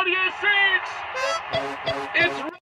Audio 6! It's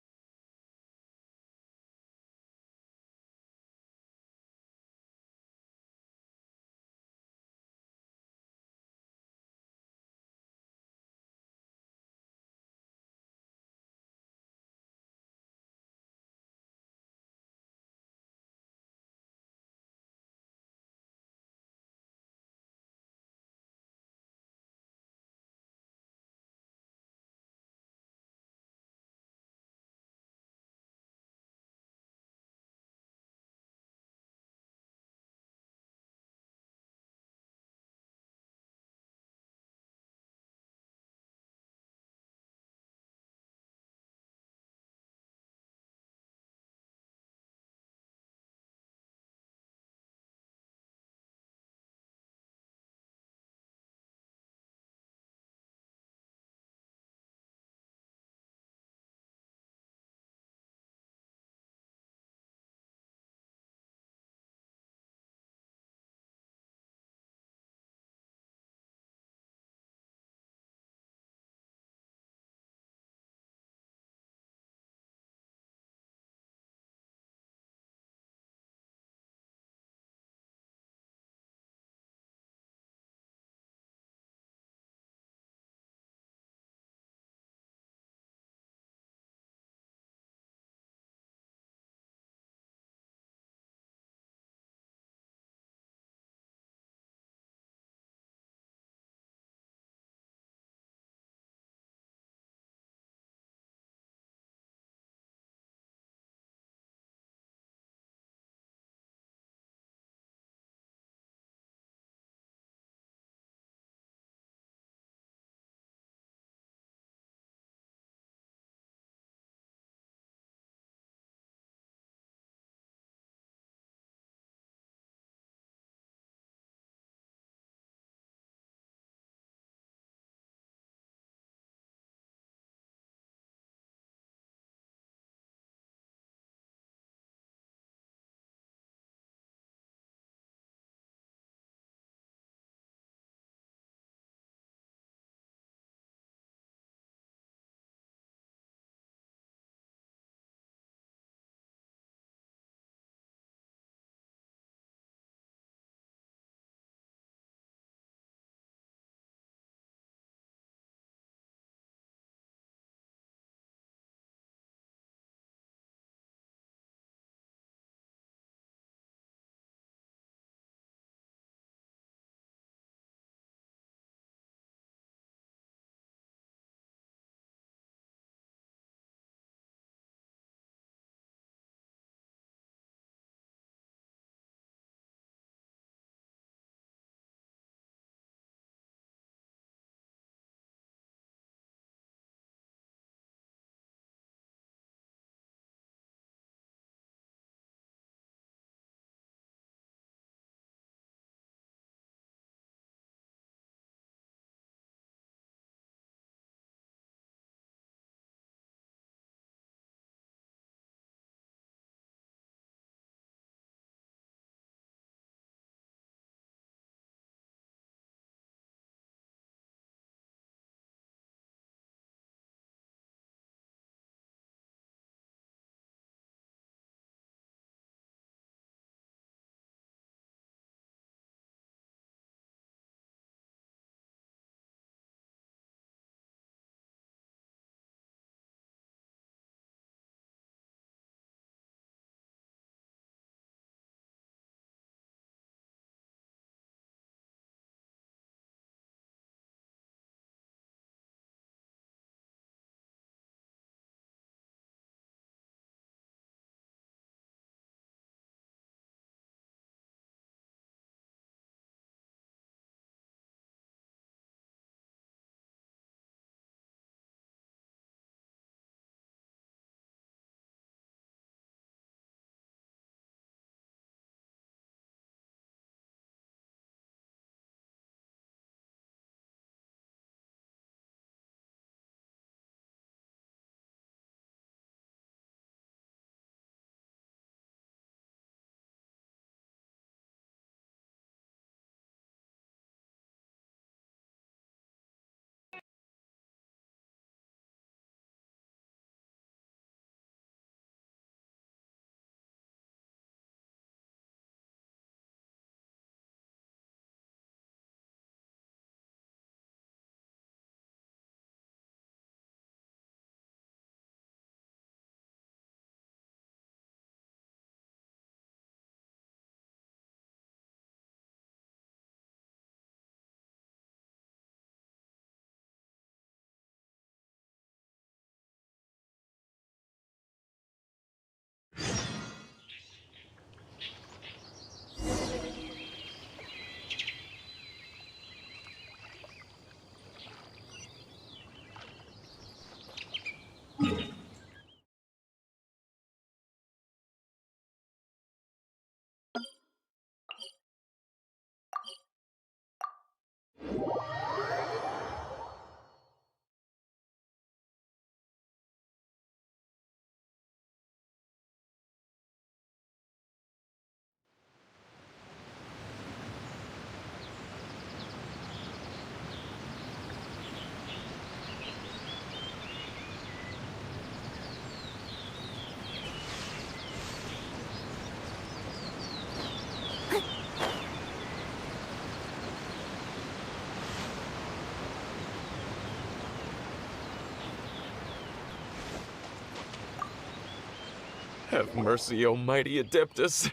Have mercy, O mighty Adeptus.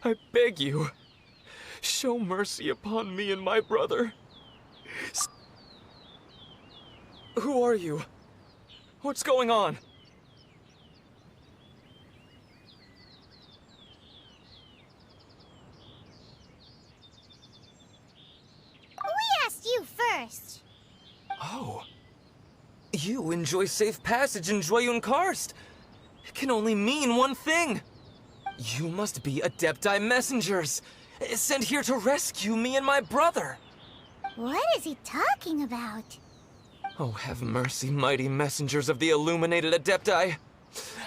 I beg you, show mercy upon me and my brother. Who are you? What's going on? We asked you first. Oh. You enjoy safe passage in Joyun Karst. It can only mean one thing. You must be Adepti messengers, sent here to rescue me and my brother. What is he talking about? Oh, have mercy, mighty messengers of the illuminated Adepti.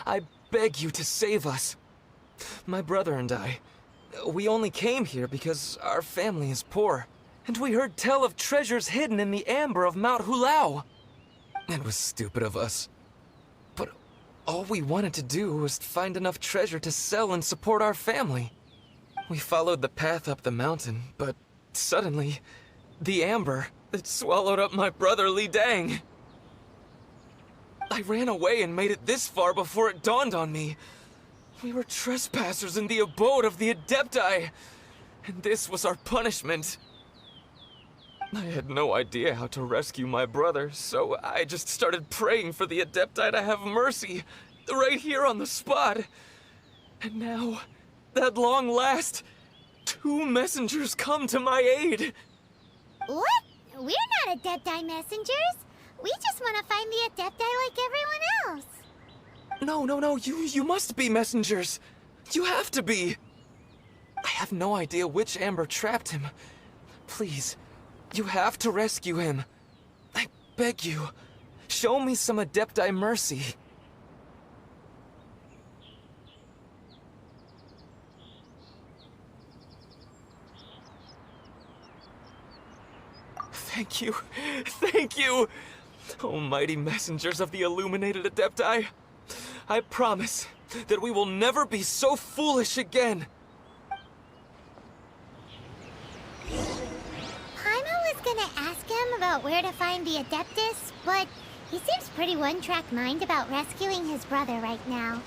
I beg you to save us. My brother and I, we only came here because our family is poor, and we heard tell of treasures hidden in the amber of Mount Hulao. It was stupid of us. But all we wanted to do was find enough treasure to sell and support our family. We followed the path up the mountain, but suddenly, the amber, it swallowed up my brother Li Dang. I ran away and made it this far before it dawned on me. We were trespassers in the abode of the Adepti, and this was our punishment. I had no idea how to rescue my brother, so I just started praying for the Adepti to have mercy, right here on the spot. And now, at long last, 2 messengers come to my aid. What? We're not Adepti messengers. We just want to find the Adepti like everyone else. No, you must be messengers. You have to be. I have no idea which amber trapped him. Please, you have to rescue him. I beg you, show me some Adepti mercy. Thank you, thank you! Oh, mighty messengers of the illuminated Adepti, I promise that we will never be so foolish again. Paimon was gonna ask him about where to find the Adeptus, but he seems pretty one-track mind about rescuing his brother right now.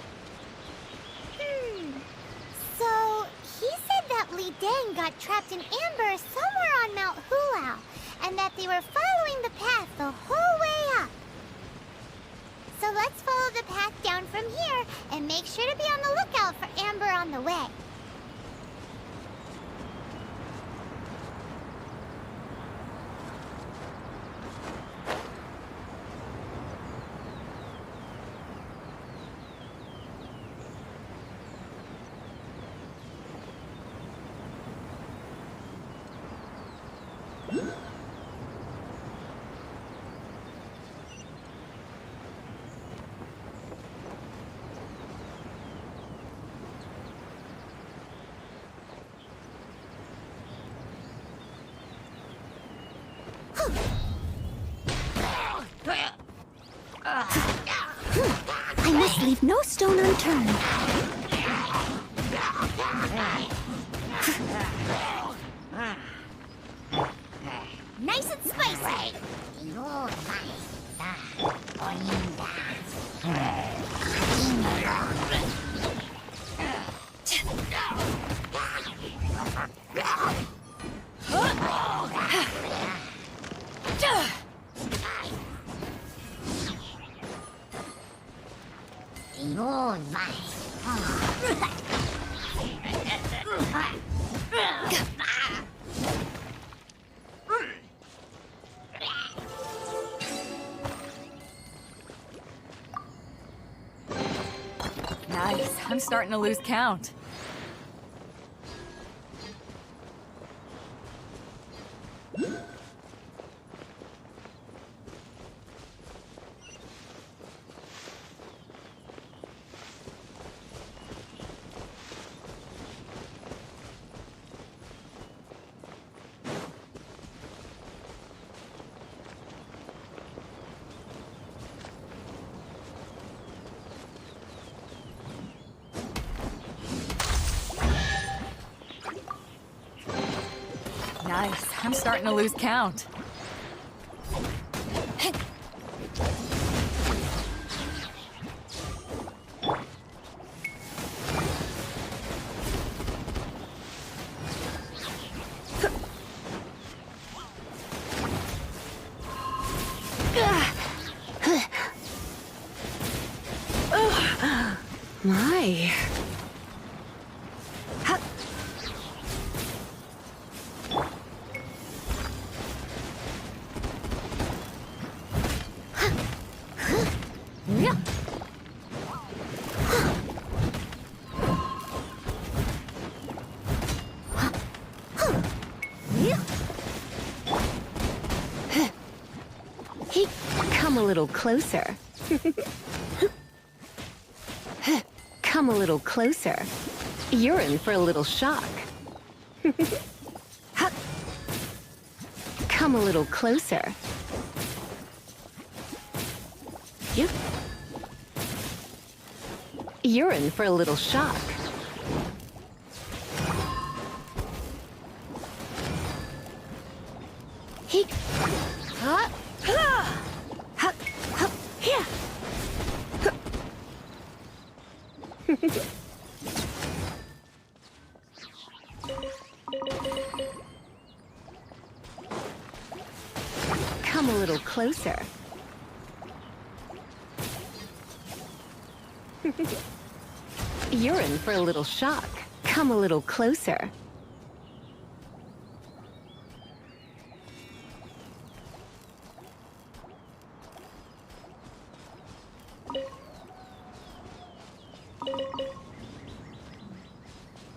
So, he said that Li Dang got trapped in amber somewhere on Mount Hulao, and that they were following the path the whole way up. So let's follow the path down from here and make sure to be on the lookout for amber on the way. I must leave no stone unturned. Nice and spicy. Nice. I'm starting to lose count. Nice. I'm starting to lose count. My. Ha. Yeah. Come a little closer. Come a little closer. You're in for a little shock. Come a little closer. Yep. You're in for a little shock. He. Huh? Here. Come a little closer. You're in for a little shock. Come a little closer.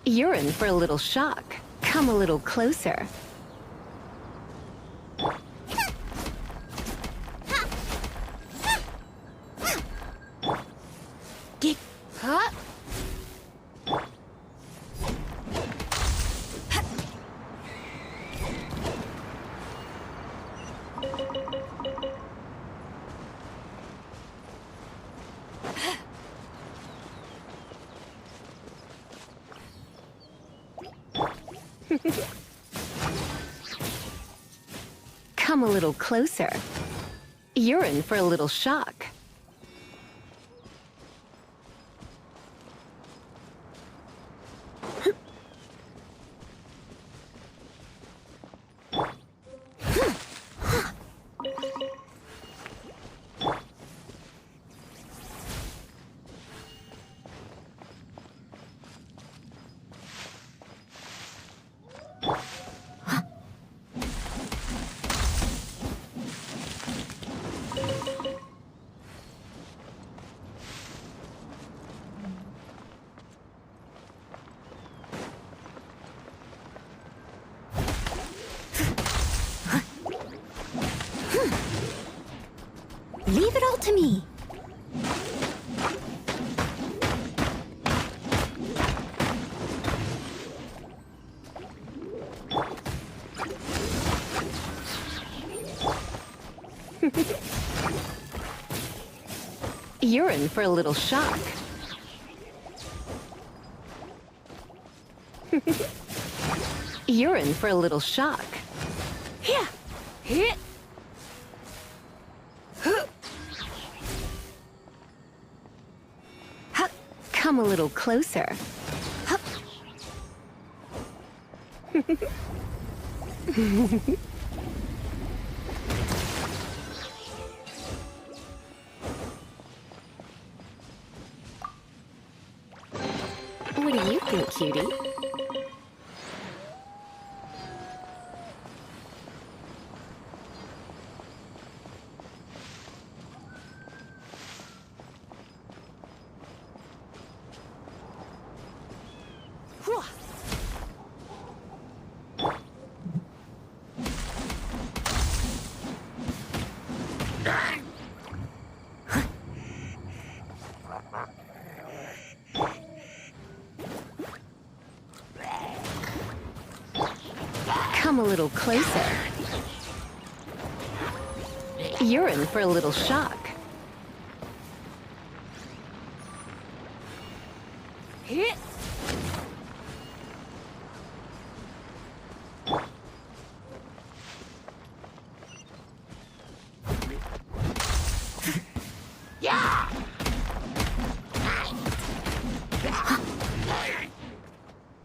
You're in for a little shock. Come a little closer. Get huh? Come a little closer. You're in for a little shock. Leave it all to me. You're in for a little shock. You're in for a little shock. Here. Here. Come a little closer. What do you think, cutie? Come a little closer. You're in for a little shock.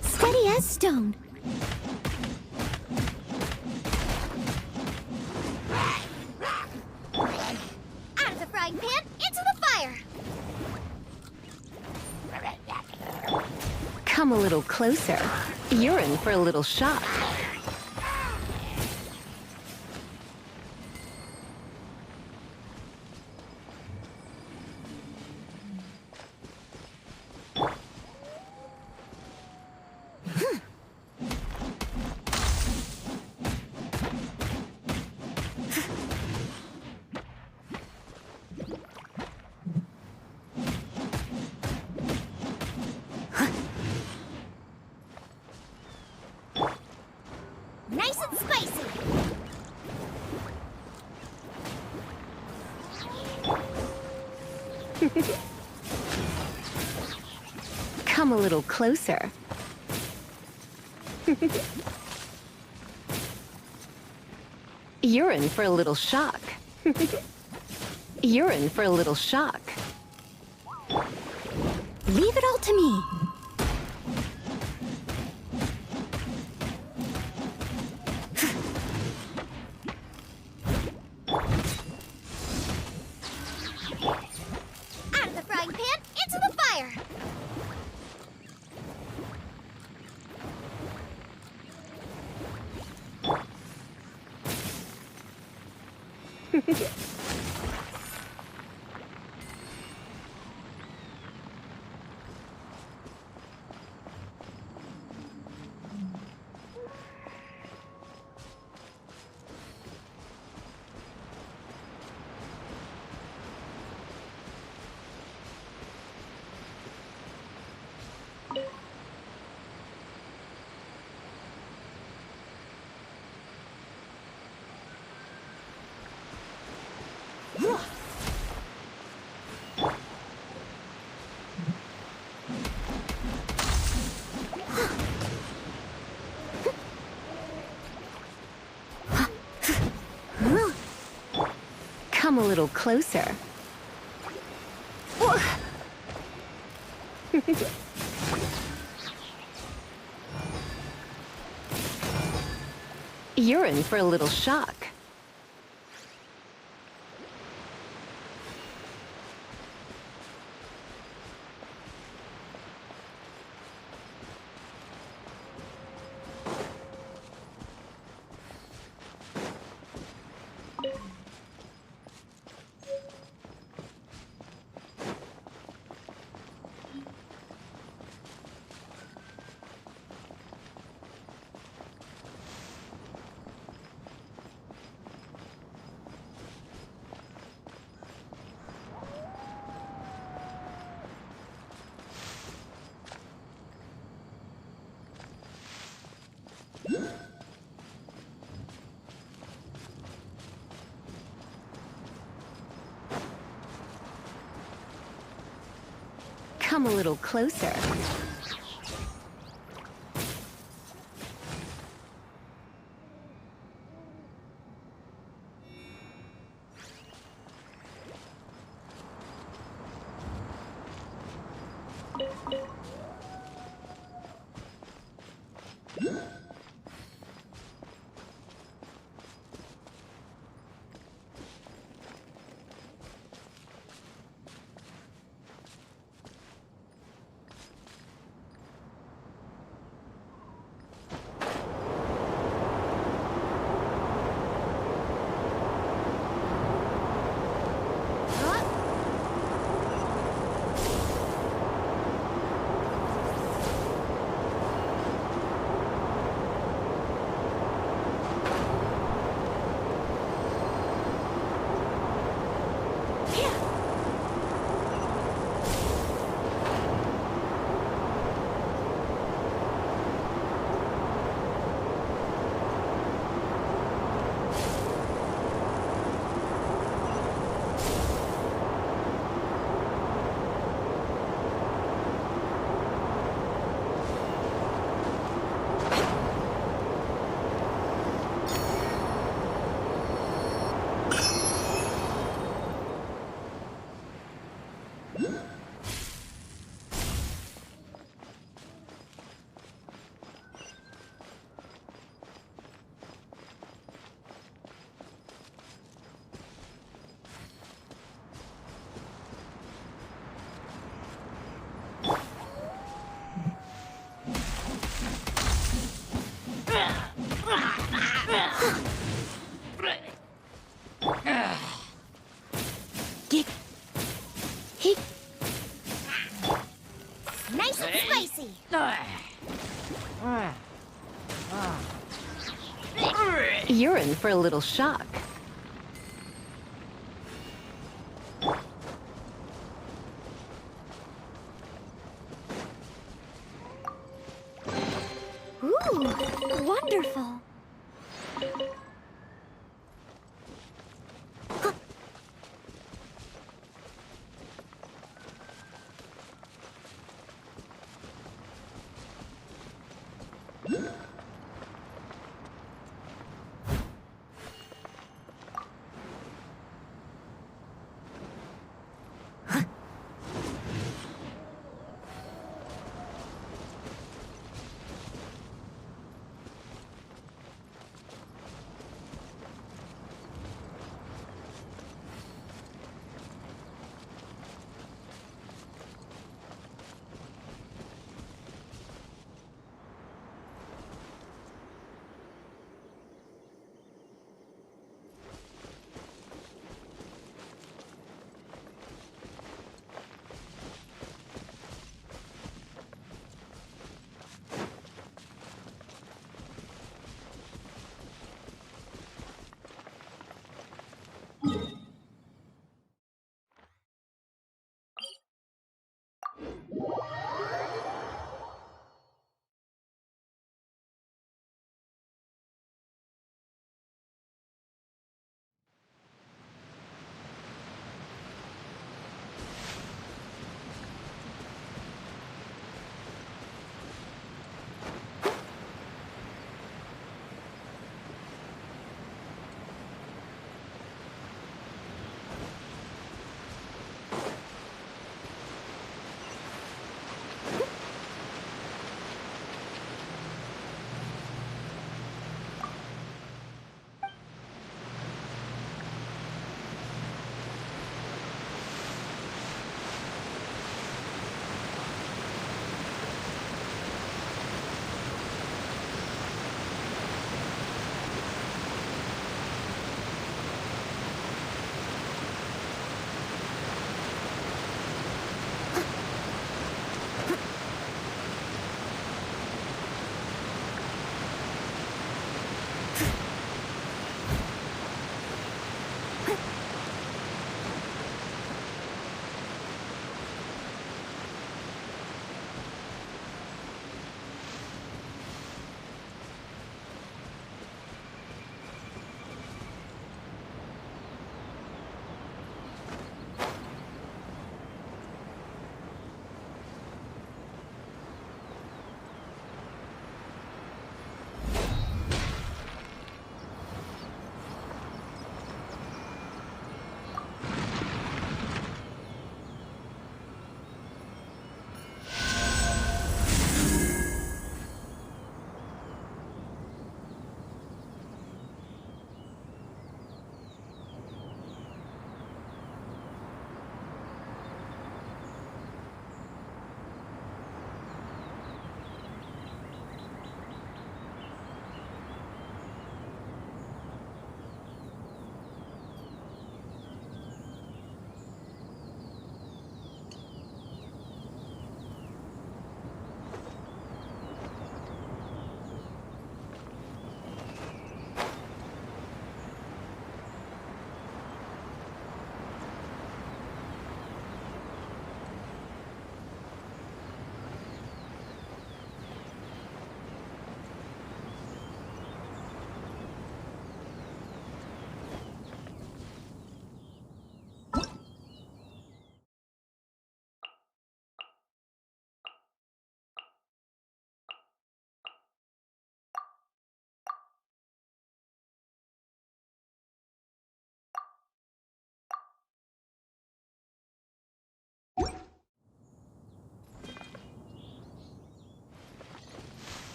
Steady as stone. Out of the frying pan, into the fire. Come a little closer. You're in for a little shock. Nice and spicy. Come a little closer. You're in for a little shock. You're in for a little shock. Leave it all to me. Out of the frying pan, into the fire. Come a little closer. You're in for a little shock. Come a little closer. Spicy! You're in for a little shock. Ooh, wonderful.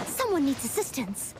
Someone needs assistance.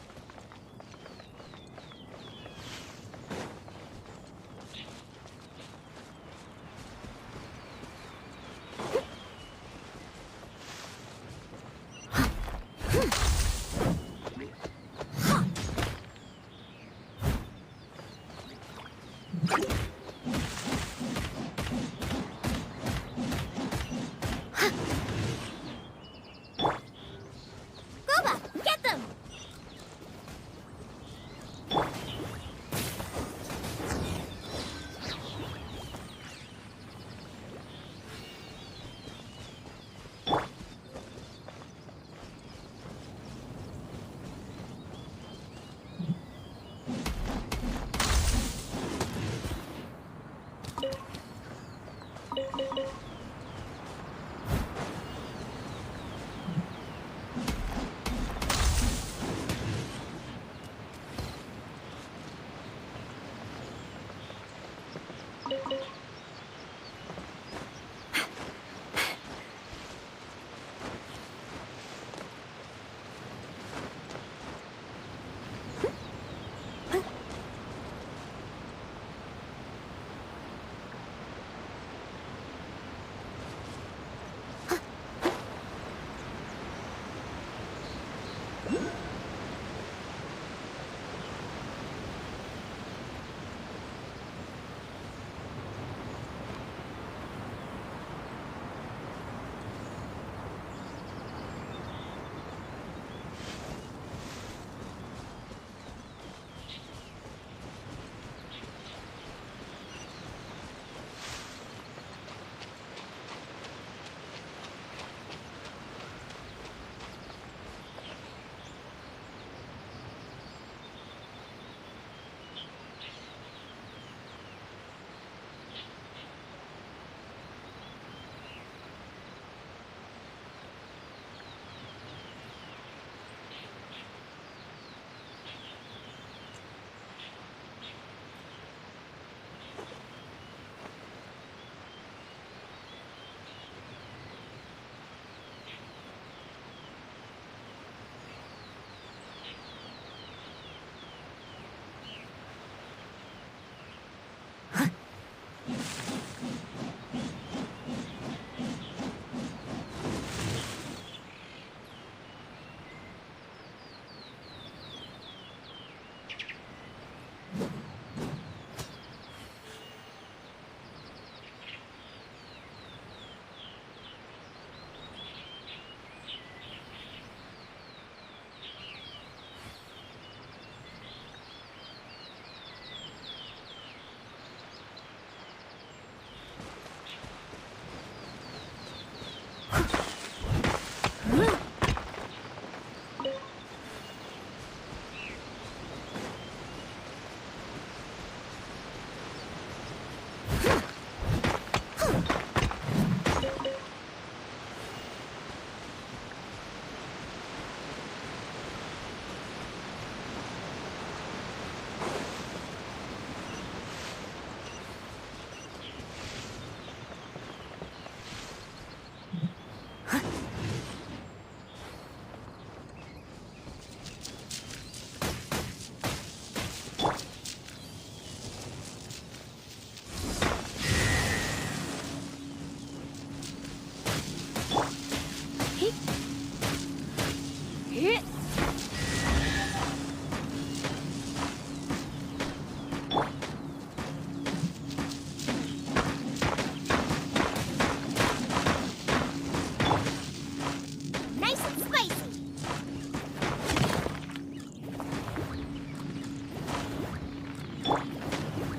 Nice and spicy.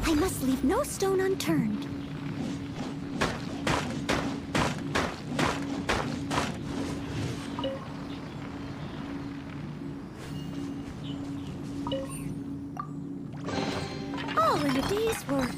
I must leave no stone unturned. All in a day's work.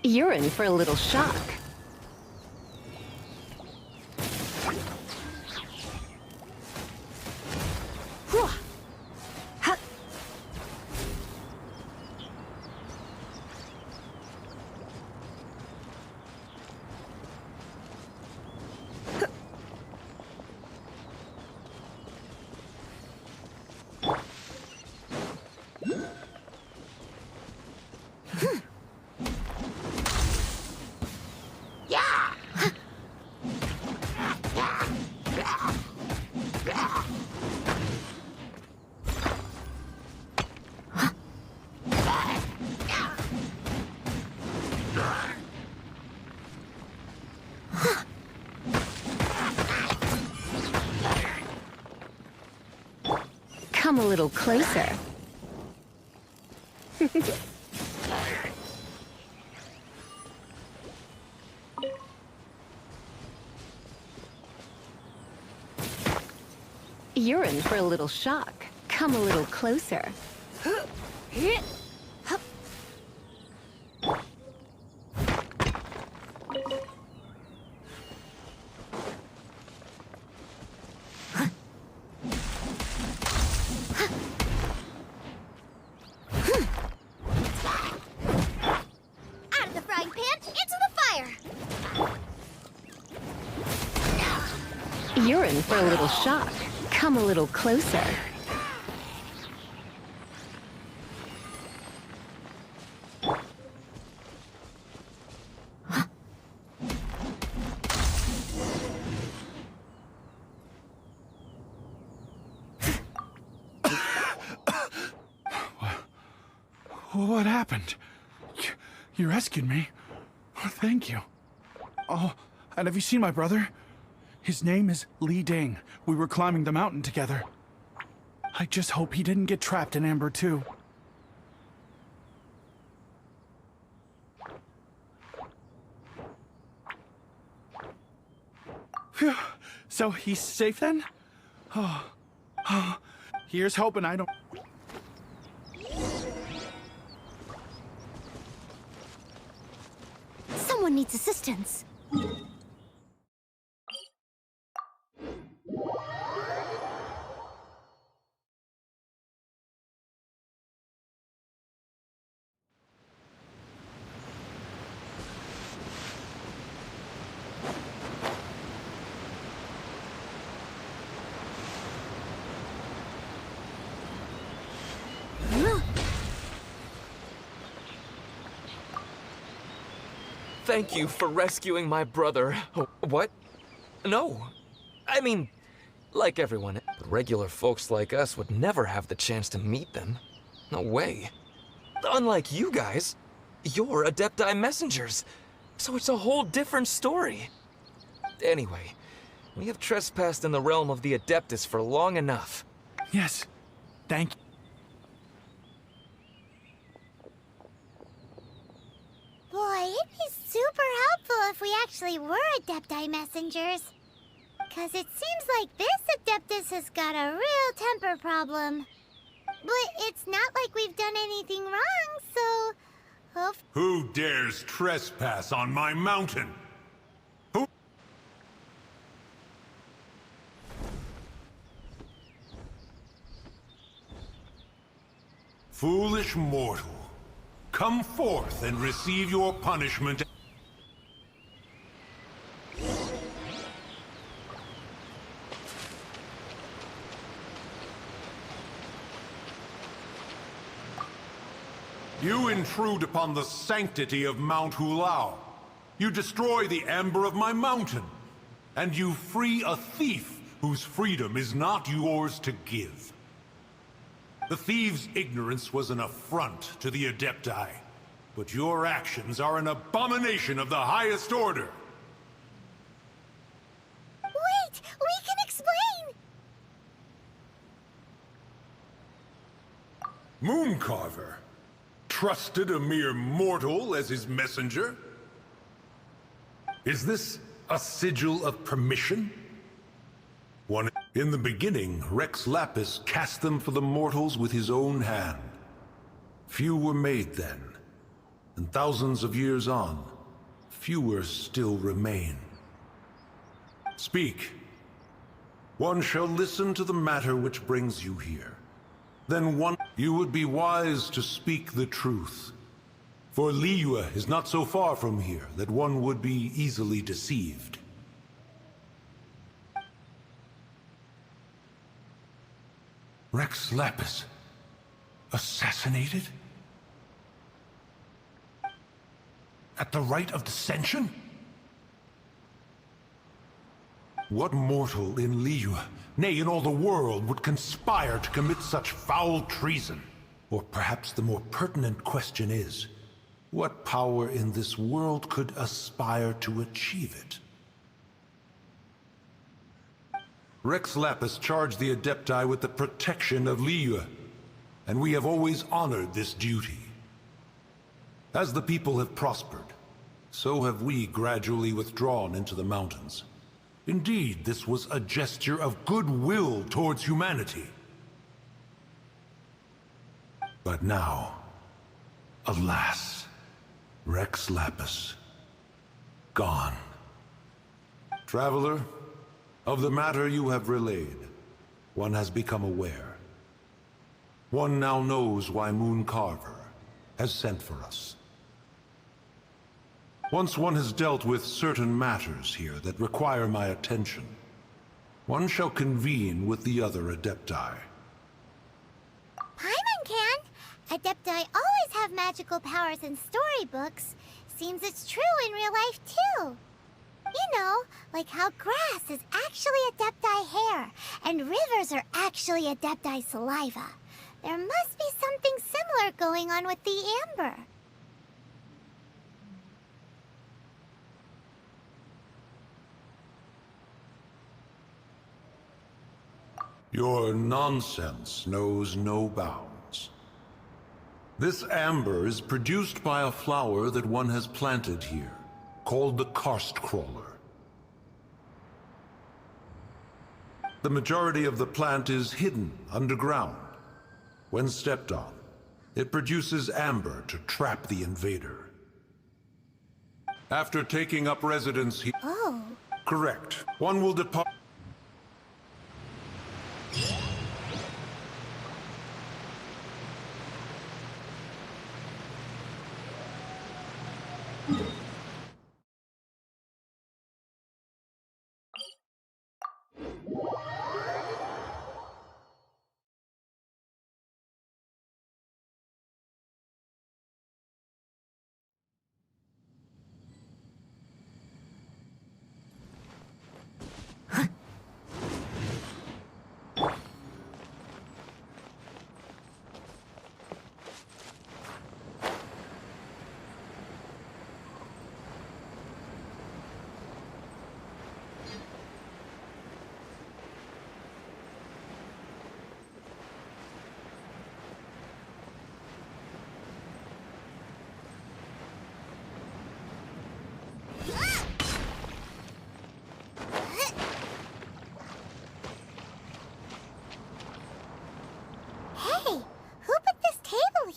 You're in for a little shock. Come a little closer. You're in for a little shock. Come a little closer. Out of the frying pan, into the fire. You're in for a little shock. Come a little closer. What happened? You rescued me. Oh, thank you. Oh, and have you seen my brother? His name is Li Ding. We were climbing the mountain together. I just hope he didn't get trapped in Amber too. Phew. So he's safe then? Oh, here's hoping I don't... Someone needs assistance. Thank you for rescuing my brother. What? No. I mean, like everyone, but regular folks like us would never have the chance to meet them. No way. Unlike you guys, you're Adepti messengers, so it's a whole different story. Anyway, we have trespassed in the realm of the Adeptus for long enough. Yes, thank you. Boy, it'd be super helpful if we actually were Adepti messengers. Cause it seems like this Adeptus has got a real temper problem. But it's not like we've done anything wrong, so... Who dares trespass on my mountain? Who? Foolish mortal. Come forth and receive your punishment. You intrude upon the sanctity of Mount Hulao. You destroy the amber of my mountain. And you free a thief whose freedom is not yours to give. The thief's ignorance was an affront to the Adepti, but your actions are an abomination of the highest order. Wait! We can explain! Mooncarver trusted a mere mortal as his messenger? Is this a sigil of permission? In the beginning, Rex Lapis cast them for the mortals with his own hand. Few were made then, and thousands of years on, fewer still remain. Speak. One shall listen to the matter which brings you here. Then you would be wise to speak the truth. For Liyue is not so far from here that one would be easily deceived. Rex Lapis assassinated? At the rite of dissension? What mortal in Liyue, nay in all the world, would conspire to commit such foul treason? Or perhaps the more pertinent question is, what power in this world could aspire to achieve it? Rex Lapis charged the Adepti with the protection of Liyue, and we have always honored this duty. As the people have prospered, so have we gradually withdrawn into the mountains. Indeed, this was a gesture of goodwill towards humanity. But now, alas, Rex Lapis, gone. Traveler, of the matter you have relayed, one has become aware. One now knows why Mooncarver has sent for us. Once one has dealt with certain matters here that require my attention, one shall convene with the other Adepti. Paimon can! Adepti always have magical powers in storybooks. Seems it's true in real life, too. You know, like how grass is actually Adepti hair, and rivers are actually Adepti saliva. There must be something similar going on with the amber. Your nonsense knows no bounds. This amber is produced by a flower that one has planted here, called the karst crawler. The majority of the plant is hidden underground. When stepped on, it produces amber to trap the invader. After taking up residence here... Oh. Correct. One will depart...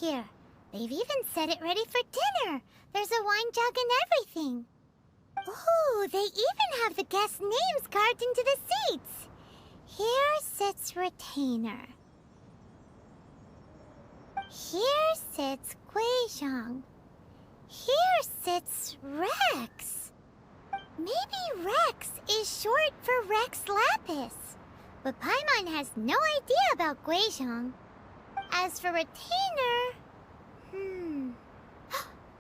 Here. They've even set it ready for dinner. There's a wine jug and everything. Ooh, they even have the guests' names carved into the seats. Here sits Retainer. Here sits Guizhong. Here sits Rex. Maybe Rex is short for Rex Lapis. But Paimon has no idea about Guizhong. As for Retainer...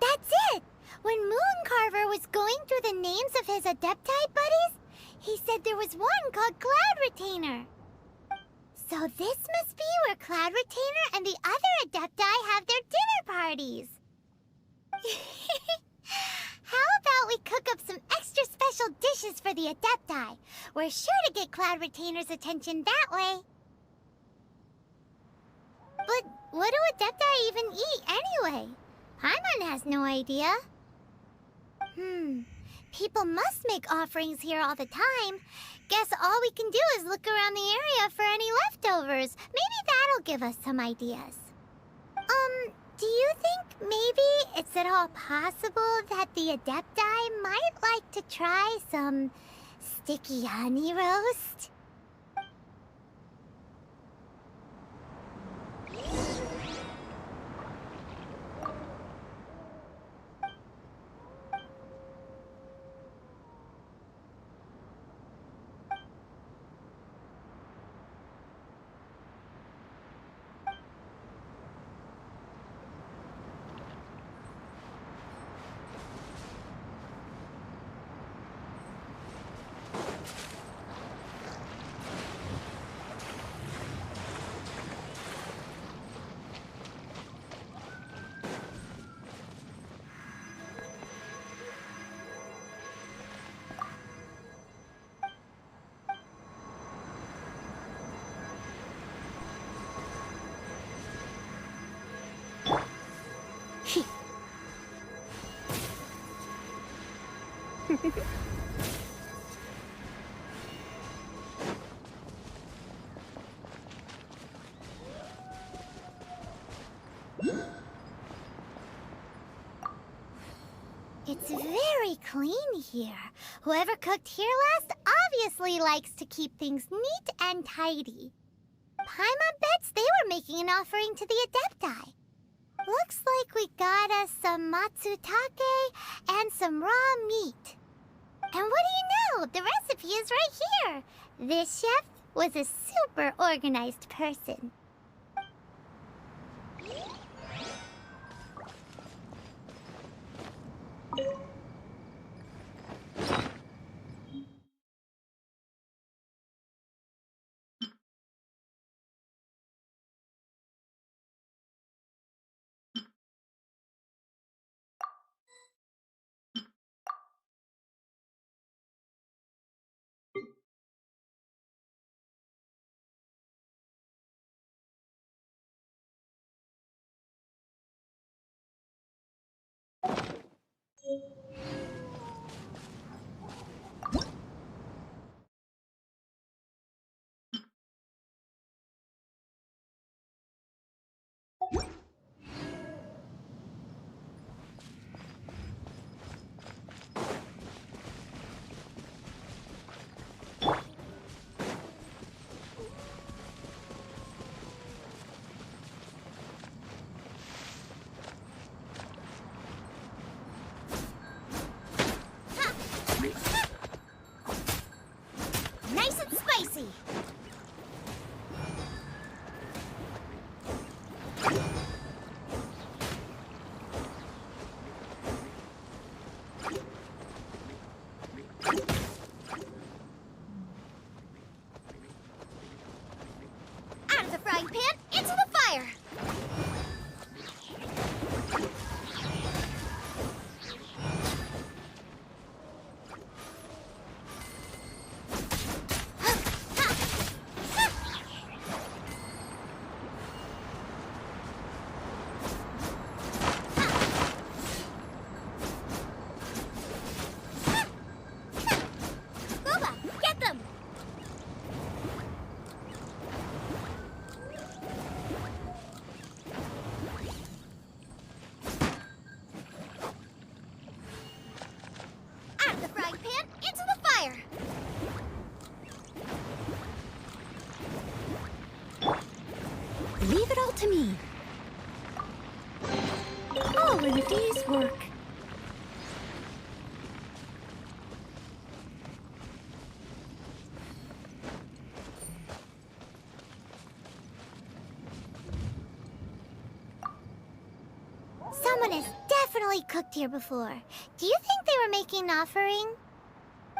That's it! When Mooncarver was going through the names of his Adepti buddies, he said there was one called Cloud Retainer. So this must be where Cloud Retainer and the other Adepti have their dinner parties. How about we cook up some extra special dishes for the Adepti? We're sure to get Cloud Retainer's attention that way. But what do Adepti even eat anyway? Paimon has no idea. People must make offerings here all the time. Guess all we can do is look around the area for any leftovers. Maybe that'll give us some ideas. Do you think maybe it's at all possible that the Adepti might like to try some sticky honey roast? It's very clean here. Whoever cooked here last obviously likes to keep things neat and tidy. Paimon bets they were making an offering to the Adepti. Looks like we got us some matsutake and some raw meat. And what do you know? The recipe is right here. This chef was a super organized person. Nice and spicy. Out of the frying pan, into the fire. Boba, get them! Out of the frying pan, into the fire! Leave it all to me. All in a day's work. Someone has definitely cooked here before. Do you think they were making an offering?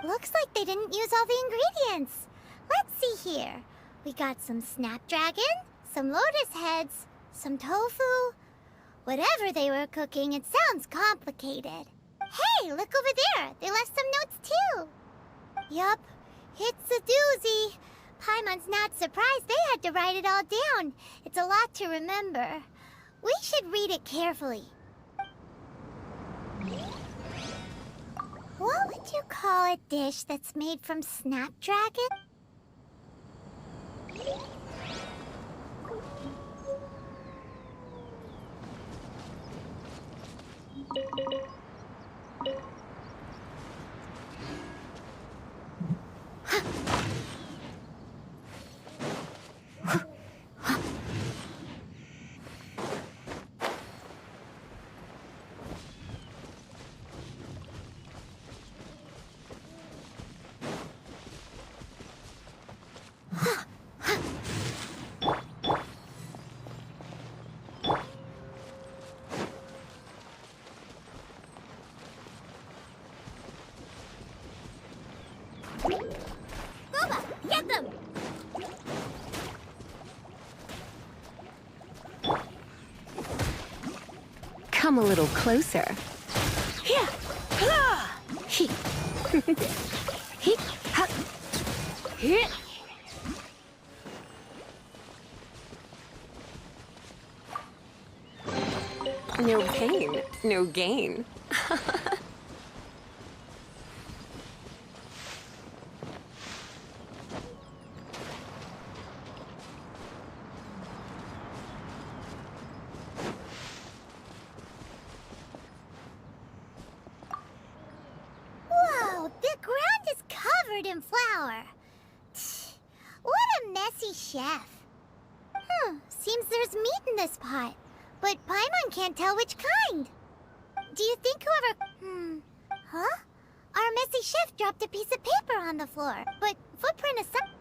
Looks like they didn't use all the ingredients. Let's see here. We got some snapdragon, some lotus heads, some tofu. Whatever they were cooking, it sounds complicated. Hey, look over there. They left some notes too. Yup, it's a doozy. Paimon's not surprised they had to write it all down. It's a lot to remember. We should read it carefully. What would you call a dish that's made from snapdragon? Boba, get them! Come a little closer. Here. Ha! He. He. Ha. Here. No pain, no gain. Whoa, the ground is covered in flour. What a messy chef. Seems there's meat in this pot, but Paimon can't tell which kind. Do you think whoever... Huh? Our messy chef dropped a piece of paper on the floor, but footprint aside...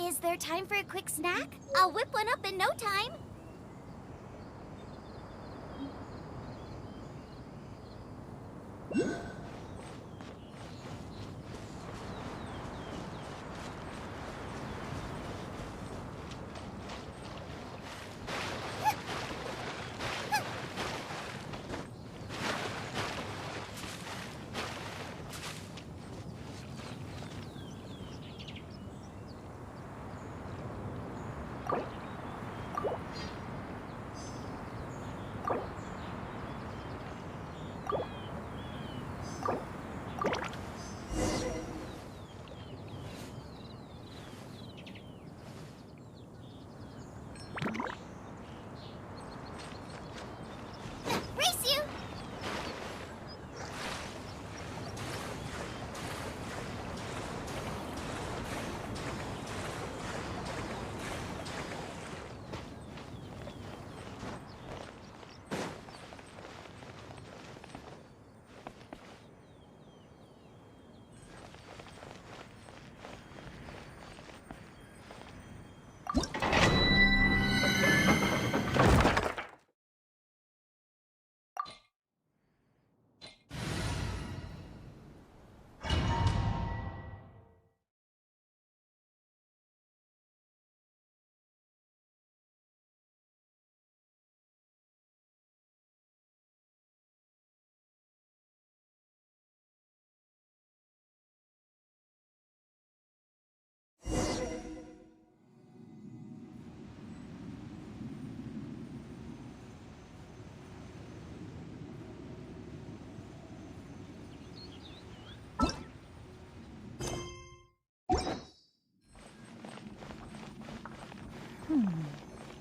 Is there time for a quick snack? I'll whip one up in no time. Race you!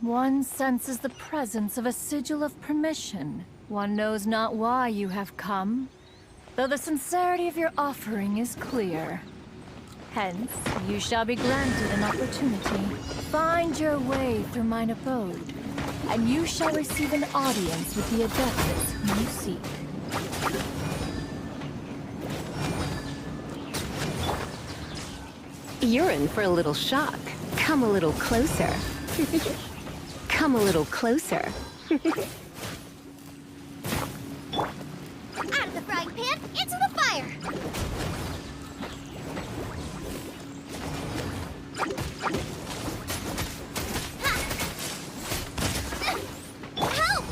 One senses the presence of a sigil of permission. One knows not why you have come, though the sincerity of your offering is clear. Hence, you shall be granted an opportunity. Find your way through mine abode, and you shall receive an audience with the adeptus whom you seek. You're in for a little shock. Come a little closer. Come a little closer. Out of the frying pan, into the fire! Ha! Help!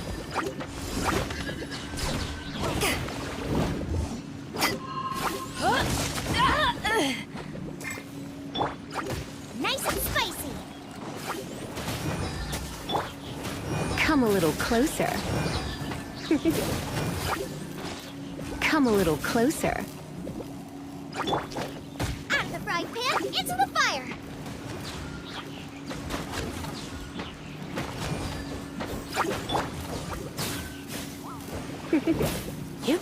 Nice and spicy! Come a little closer. Come a little closer. Out of the frying pan, into the fire! Yep.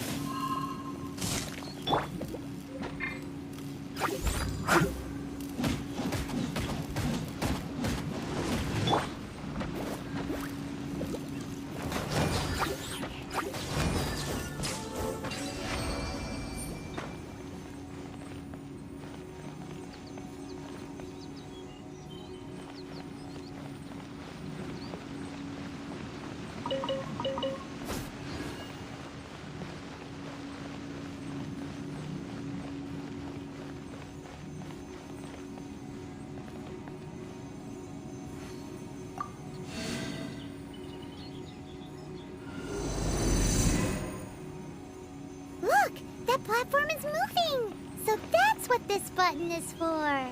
Look! That platform is moving! So that's what this button is for!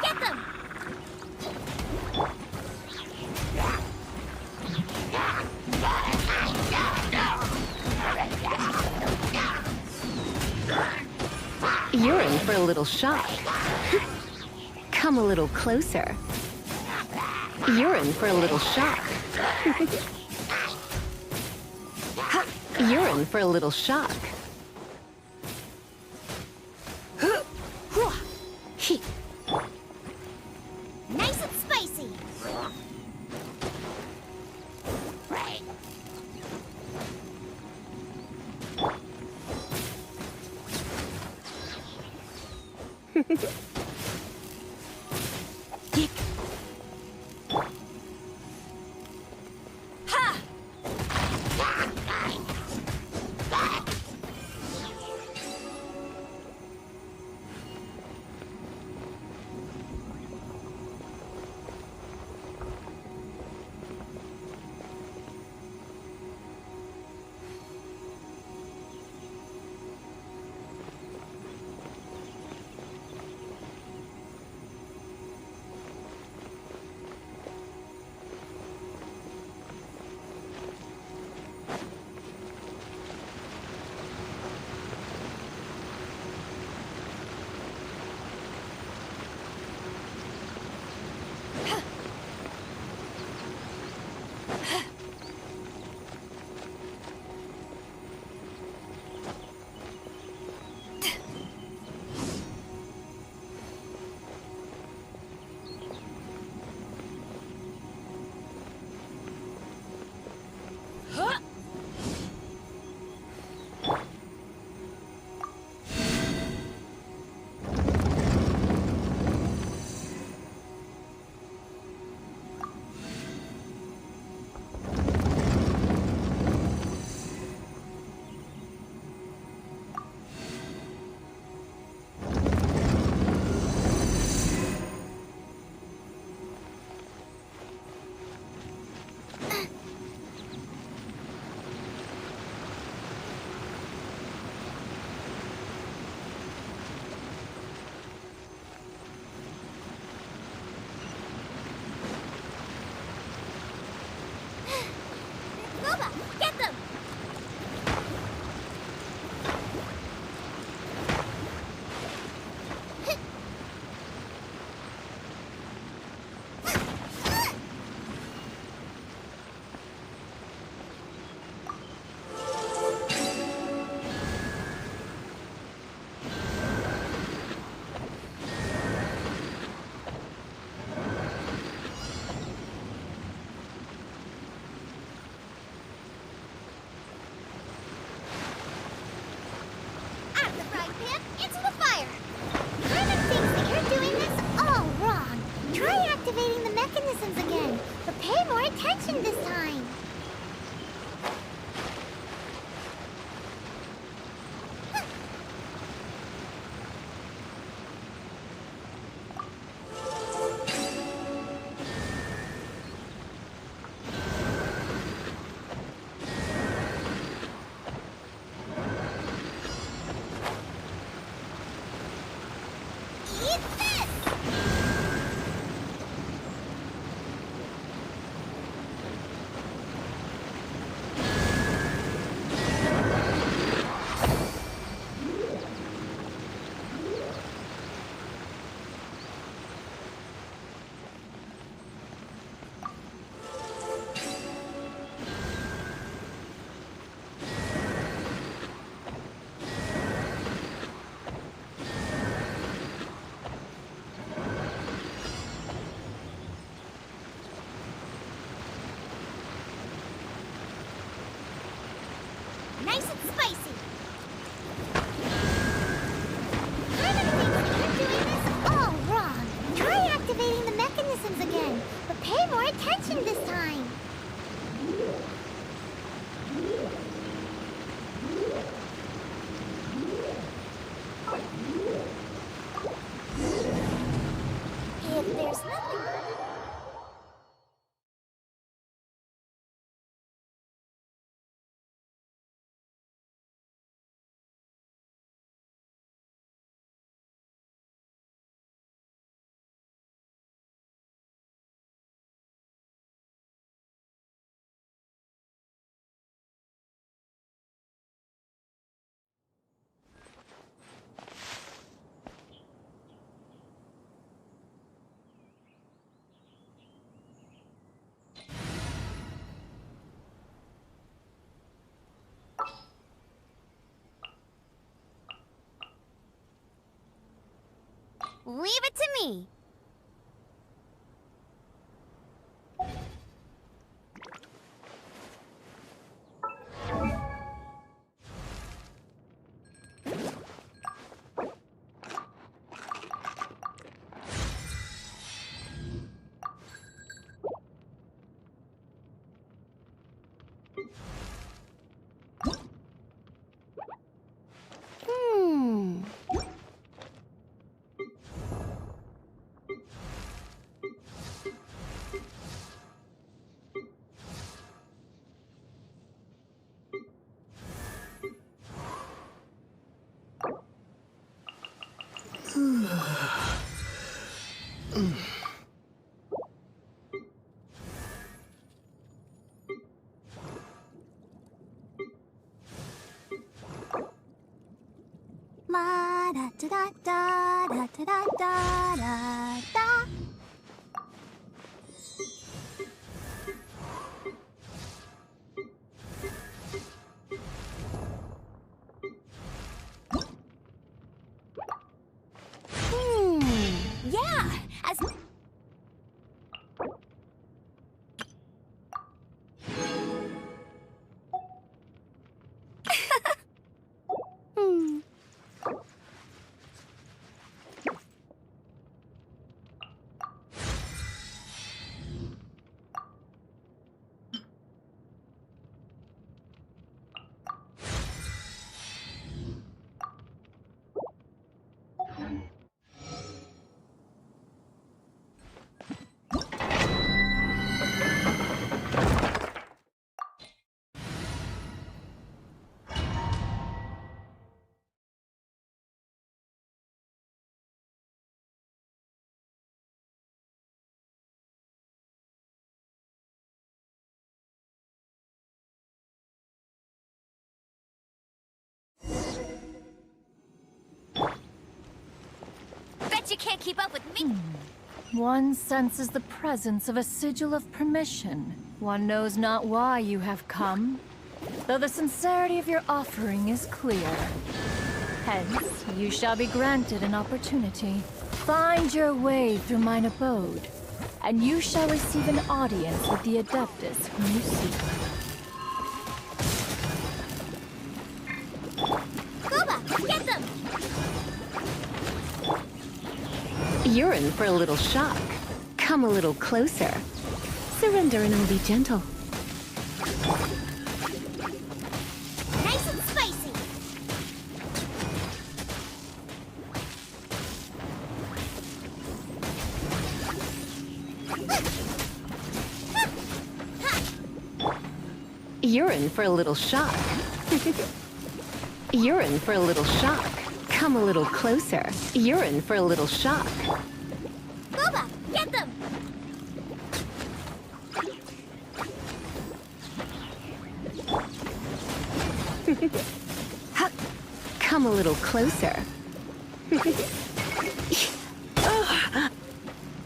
Get them! You're in for a little shock. Come a little closer. You're in for a little shock. You're in for a little shock. Boba, get them! Out of the frying pan, into the fire! Turnip thinks that you're doing this all wrong. Try activating the mechanisms again, but pay more attention this time. Eat this! Nice and spicy. Turnip thinks that you're doing this all wrong. Try activating the mechanisms again, but pay more attention this time. If there's nothing... Leave it to me. La da da da da da da da da da. Yeah, as bet you can't keep up with me. One senses the presence of a sigil of permission. One knows not why you have come, though the sincerity of your offering is clear. Hence, you shall be granted an opportunity. Find your way through mine abode, and you shall receive an audience with the Adeptus whom you seek. Gooba, get them! You're in for a little shock. Come a little closer. Surrender and I'll be gentle. Nice and spicy! You're in for a little shock. You're in for a little shock. Come a little closer. You're in for a little shock. Gooba, get them! Come a little closer.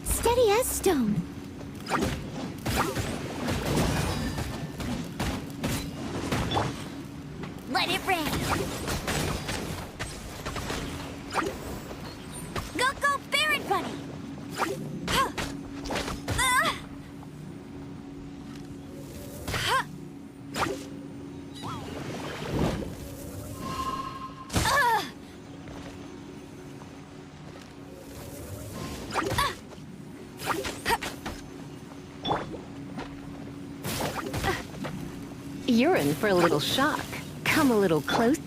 Steady as stone. Let it rain. Go, Baron Bunny! Huh. Huh. You're in for a little shock. Come a little close.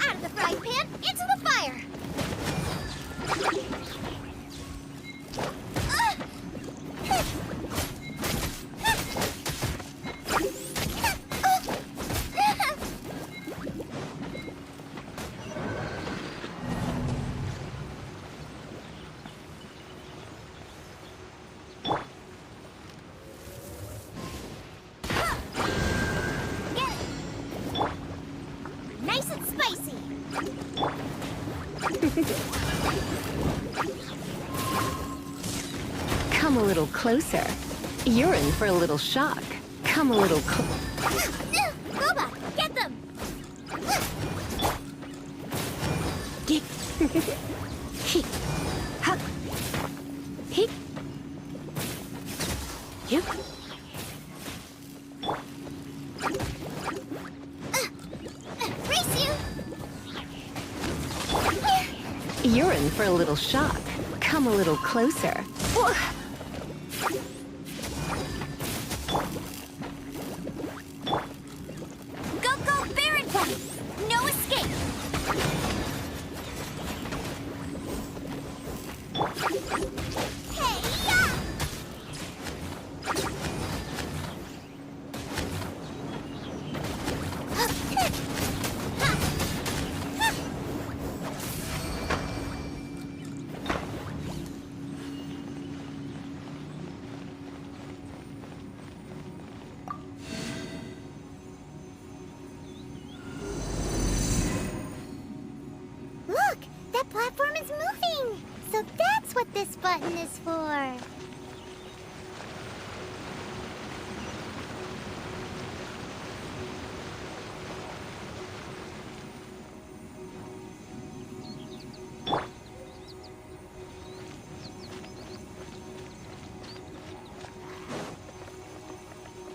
Out of the frying pan, into the fire! Nice and spicy! Come a little closer. You're in for a little shock. Come a little Gooba, get them! Get. He. Huck. He. Yep. Race you! You're in for a little shock. Come a little closer. Go, Baron Bunny! No escape! Hey-ya! is moving! So that's what this button is for!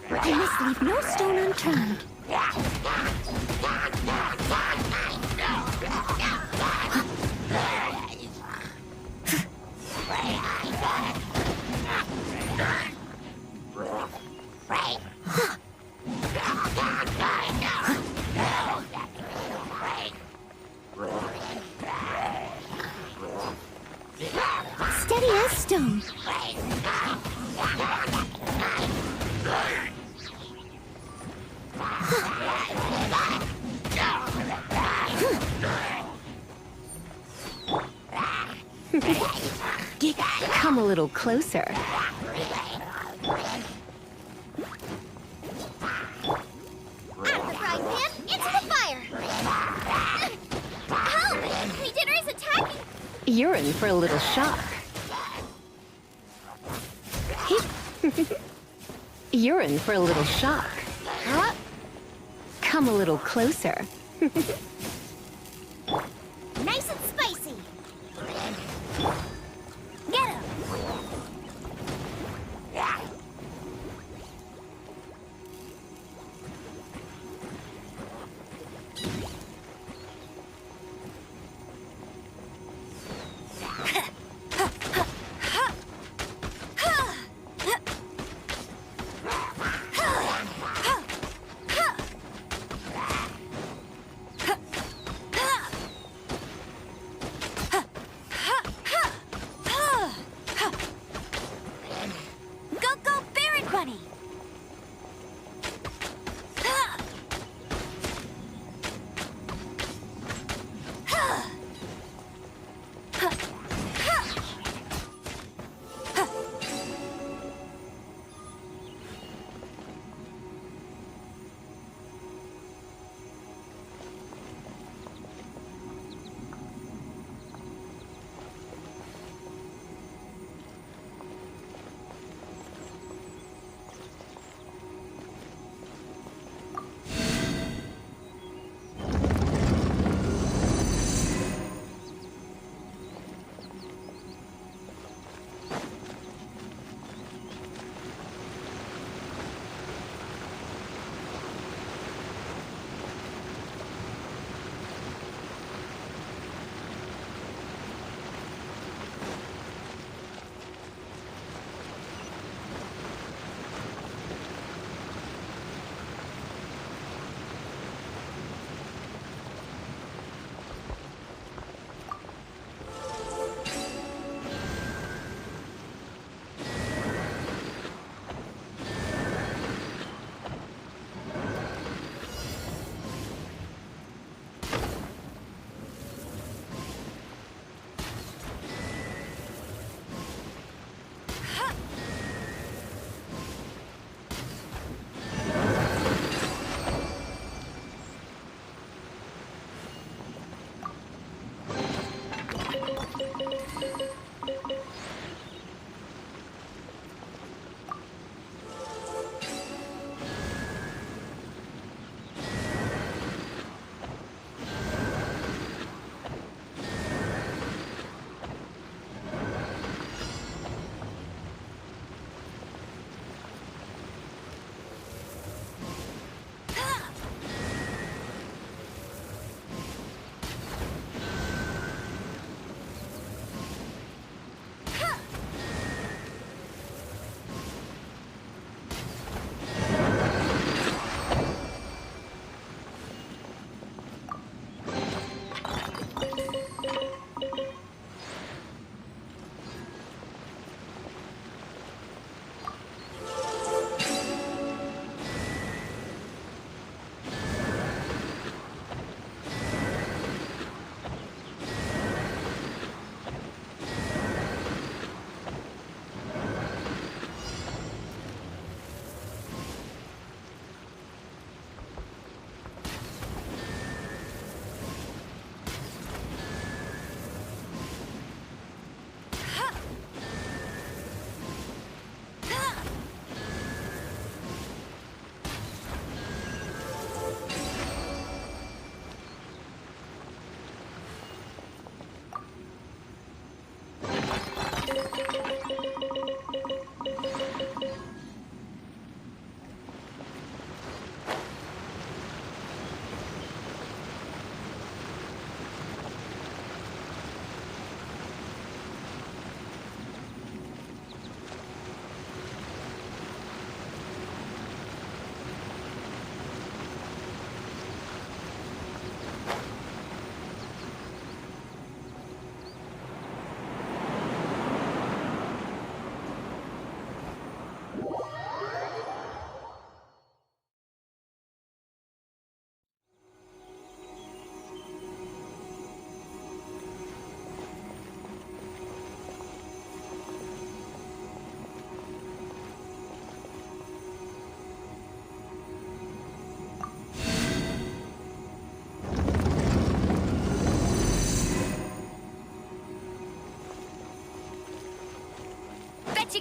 I must leave no stone unturned. Steady as stone. Come a little closer. Out of the frying pan, into the fire! Help! My dinner is attacking! You're in for a little shock. You're in for a little shock. Come a little closer. Nice and spicy! Get him!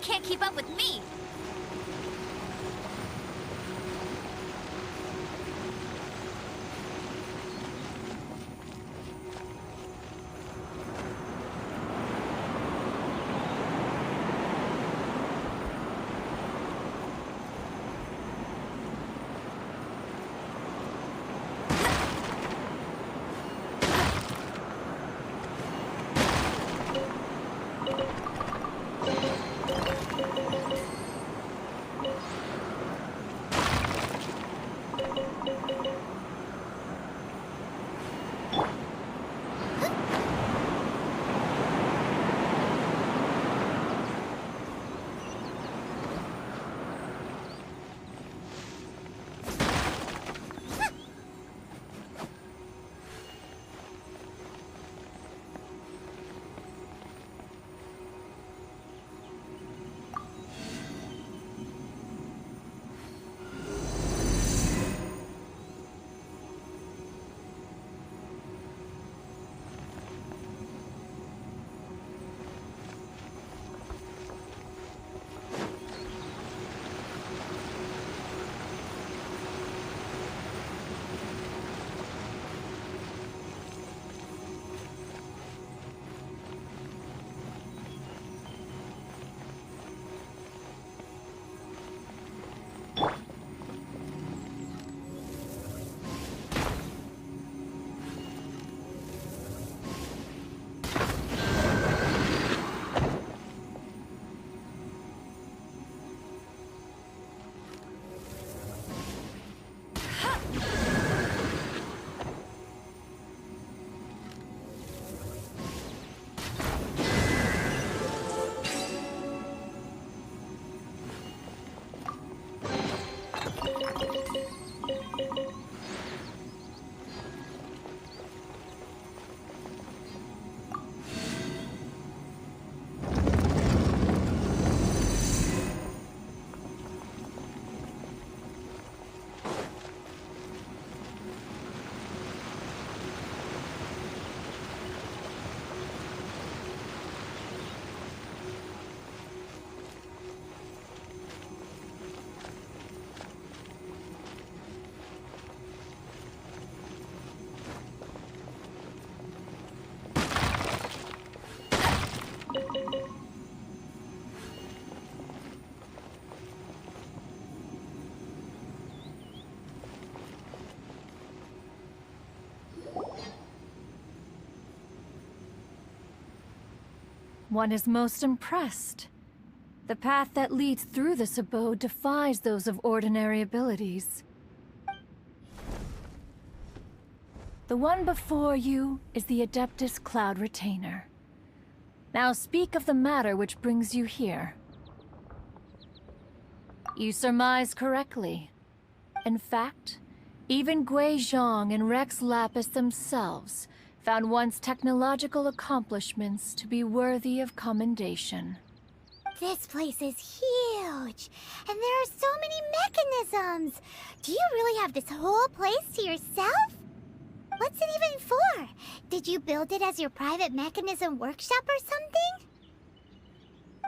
can't keep up with me. One is most impressed. The path that leads through this abode defies those of ordinary abilities. The one before you is the Adeptus Cloud Retainer. Now speak of the matter which brings you here. You surmise correctly. In fact, even Gui Zhang and Rex Lapis themselves found one's technological accomplishments to be worthy of commendation. This place is huge, and there are so many mechanisms. Do you really have this whole place to yourself? What's it even for? Did you build it as your private mechanism workshop or something?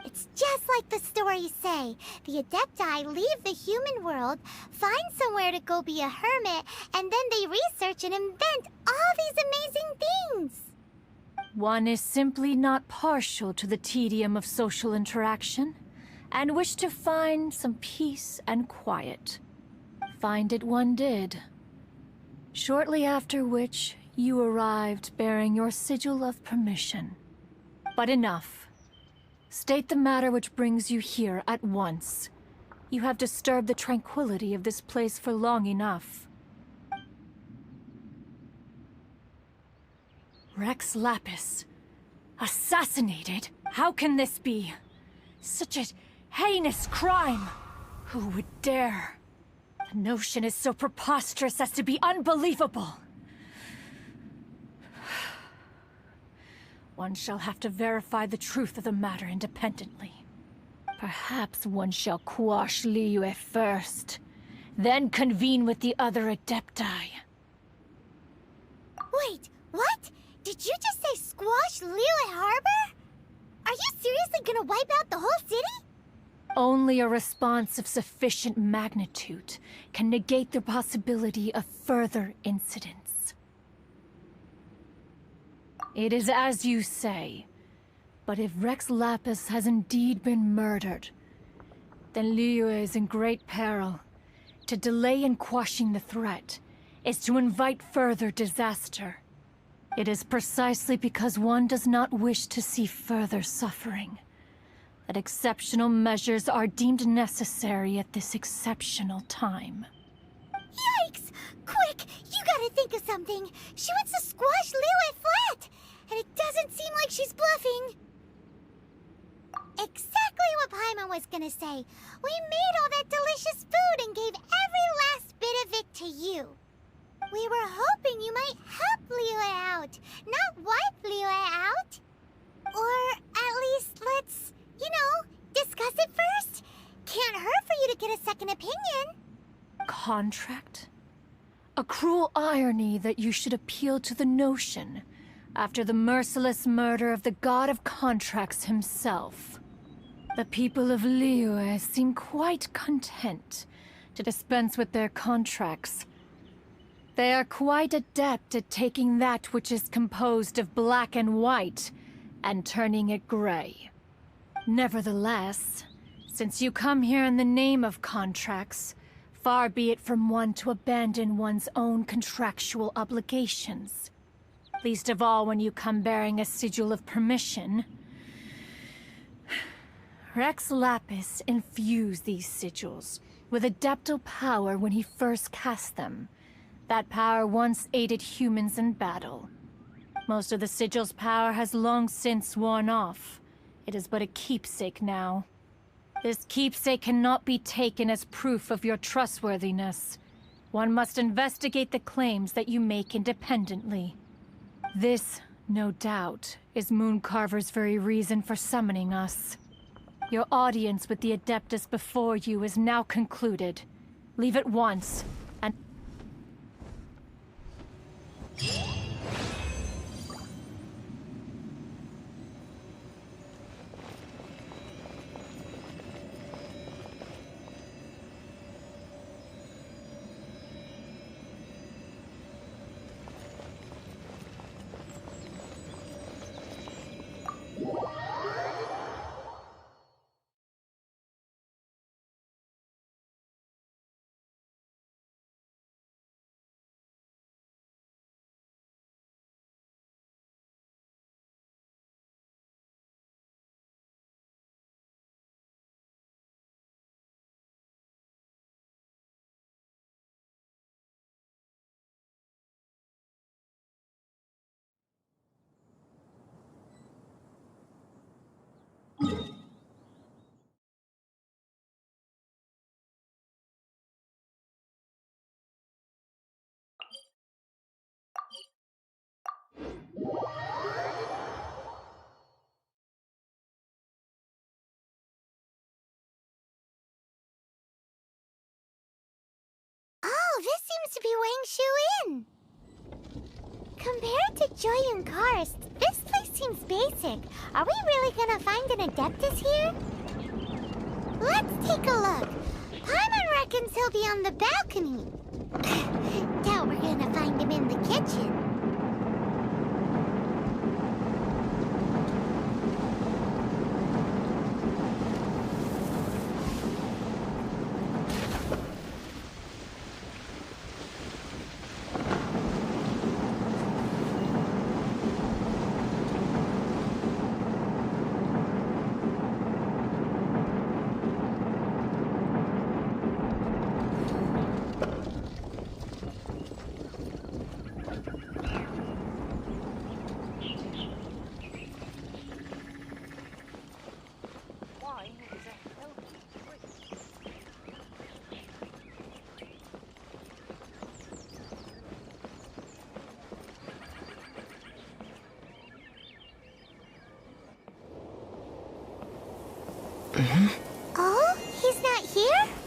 It's just like the stories say. The Adepti leave the human world, find somewhere to go be a hermit, and then they research and invent all these amazing things. One is simply not partial to the tedium of social interaction, and wished to find some peace and quiet. Find it one did. Shortly after which, you arrived bearing your sigil of permission. But enough. State the matter which brings you here at once. You have disturbed the tranquility of this place for long enough. Rex Lapis. Assassinated? How can this be? Such a heinous crime! Who would dare? The notion is so preposterous as to be unbelievable. One shall have to verify the truth of the matter independently. Perhaps one shall quash Liyue first, then convene with the other Adepti. Wait, what? Did you just say squash Liyue Harbor? Are you seriously gonna wipe out the whole city? Only a response of sufficient magnitude can negate the possibility of further incidents. It is as you say, but if Rex Lapis has indeed been murdered, then Liyue is in great peril. To delay in quashing the threat is to invite further disaster. It is precisely because one does not wish to see further suffering that exceptional measures are deemed necessary at this exceptional time. Yikes! Quick, you gotta think of something. She wants to squash Liyue flat, and it doesn't seem like she's bluffing. Exactly what Paimon was gonna say. We made all that delicious food and gave every last bit of it to you. We were hoping you might help Liyue out, not wipe Liyue out. Or at least let's, discuss it first. Can't hurt for you to get a second opinion. Contract? A cruel irony that you should appeal to the notion after the merciless murder of the god of contracts himself. The people of Liyue seem quite content to dispense with their contracts. They are quite adept at taking that which is composed of black and white and turning it gray. Nevertheless, since you come here in the name of contracts, far be it from one to abandon one's own contractual obligations. Least of all when you come bearing a sigil of permission. Rex Lapis infused these sigils with adeptal power when he first cast them. That power once aided humans in battle. Most of the sigil's power has long since worn off. It is but a keepsake now. This keepsake cannot be taken as proof of your trustworthiness. One must investigate the claims that you make independently. This, no doubt, is Mooncarver's very reason for summoning us. Your audience with the Adeptus before you is now concluded. Leave at once, and... Oh, this seems to be Wang Shu Inn. Compared to Joy and Karst, this place seems basic. Are we really gonna find an Adeptus here? Let's take a look. Paimon reckons he'll be on the balcony. Doubt we're gonna find him in the kitchen. Oh, he's not here?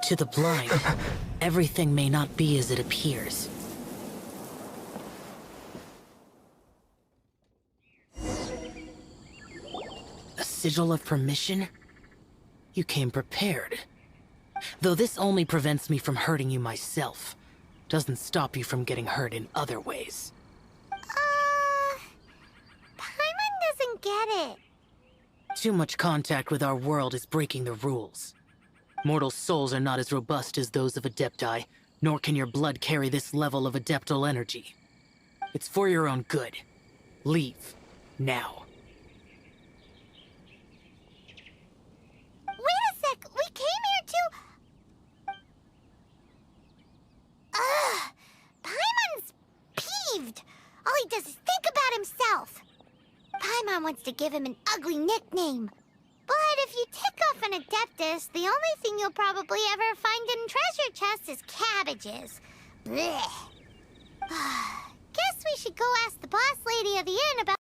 To the blind, everything may not be as it appears. A sigil of permission? You came prepared. Though this only prevents me from hurting you myself, doesn't stop you from getting hurt in other ways. Paimon doesn't get it. Too much contact with our world is breaking the rules. Mortal souls are not as robust as those of Adepti, nor can your blood carry this level of adeptal energy. It's for your own good. Leave. Now. Wait a sec, we came here to... Paimon's peeved. All he does is think about himself. Paimon wants to give him an ugly nickname. But if you tick off an Adeptus, the only thing you'll probably ever find in treasure chests is cabbages. Blech. Guess we should go ask the boss lady of the inn about...